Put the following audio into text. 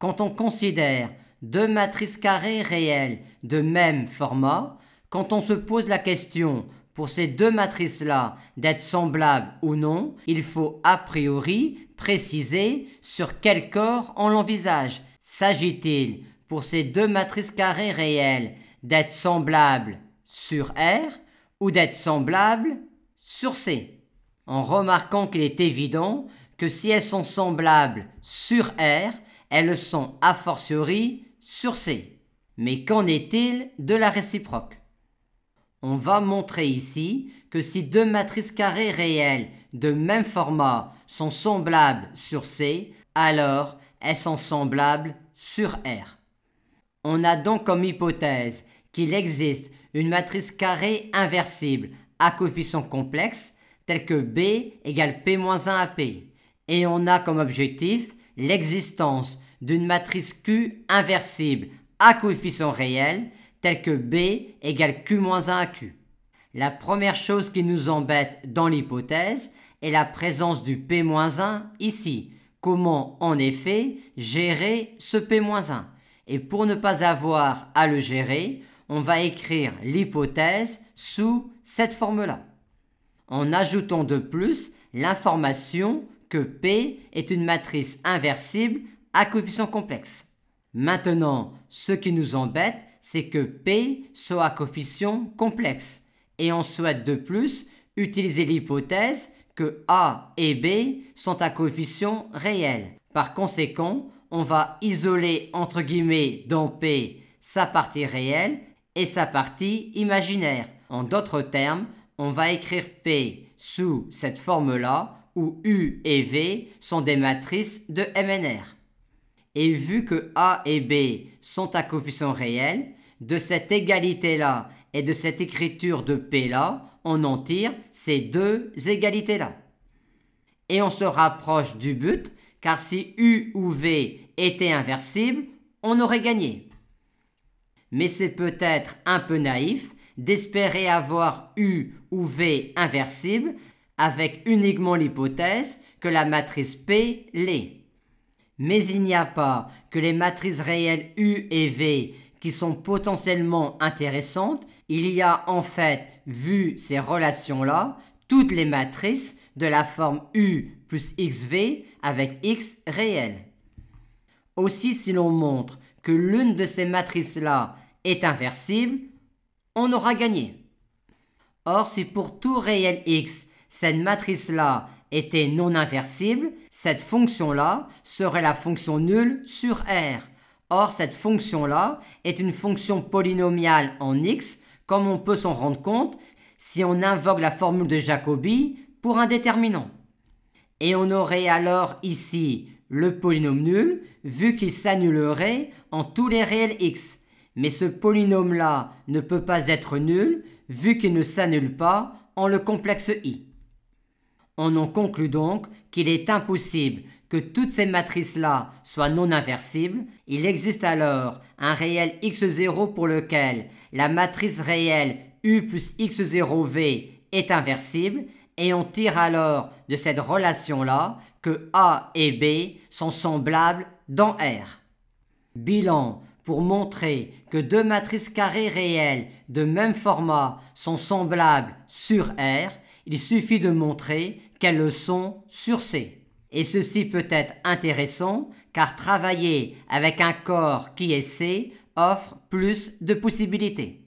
Quand on considère deux matrices carrées réelles de même format, quand on se pose la question pour ces deux matrices-là d'être semblables ou non, il faut a priori préciser sur quel corps on l'envisage. S'agit-il pour ces deux matrices carrées réelles d'être semblables sur R ou d'être semblables sur C? En remarquant qu'il est évident que si elles sont semblables sur R, elles le sont a fortiori sur C. Mais qu'en est-il de la réciproque? On va montrer ici que si deux matrices carrées réelles de même format sont semblables sur C, alors elles sont semblables sur R. On a donc comme hypothèse qu'il existe une matrice carrée inversible à coefficient complexe telle que B égale P-1 à P. Et on a comme objectif l'existence d'une matrice Q inversible à coefficient réel telle que B égale Q-1 à Q. La première chose qui nous embête dans l'hypothèse est la présence du P-1 ici. Comment en effet gérer ce P-1? Et pour ne pas avoir à le gérer, on va écrire l'hypothèse sous cette forme-là, en ajoutant de plus l'information que P est une matrice inversible à coefficient complexe. Maintenant, ce qui nous embête, c'est que P soit à coefficient complexe et on souhaite de plus utiliser l'hypothèse que A et B sont à coefficient réel. Par conséquent, on va isoler entre guillemets dans P sa partie réelle et sa partie imaginaire. En d'autres termes, on va écrire P sous cette forme-là où U et V sont des matrices de MNR. Et vu que A et B sont à coefficient réel, de cette égalité-là et de cette écriture de P-là, on en tire ces deux égalités-là. Et on se rapproche du but, car si U ou V était inversible, on aurait gagné. Mais c'est peut-être un peu naïf d'espérer avoir U ou V inversible avec uniquement l'hypothèse que la matrice P l'est. Mais il n'y a pas que les matrices réelles U et V qui sont potentiellement intéressantes, il y a en fait, vu ces relations-là, toutes les matrices de la forme U plus XV avec X réel. Aussi, si l'on montre que l'une de ces matrices-là est inversible, on aura gagné. Or, si pour tout réel X, cette matrice-là était non inversible, cette fonction-là serait la fonction nulle sur R. Or, cette fonction-là est une fonction polynomiale en X, comme on peut s'en rendre compte si on invoque la formule de Jacobi pour un déterminant. Et on aurait alors ici le polynôme nul, vu qu'il s'annulerait en tous les réels X. Mais ce polynôme-là ne peut pas être nul, vu qu'il ne s'annule pas en le complexe I. On en conclut donc qu'il est impossible que toutes ces matrices-là soient non inversibles. Il existe alors un réel x0 pour lequel la matrice réelle U plus x0v est inversible et on tire alors de cette relation-là que A et B sont semblables dans R. Bilan: pour montrer que deux matrices carrées réelles de même format sont semblables sur R, il suffit de montrer qu'elles le sont sur C. Et ceci peut être intéressant car travailler avec un corps qui est C offre plus de possibilités.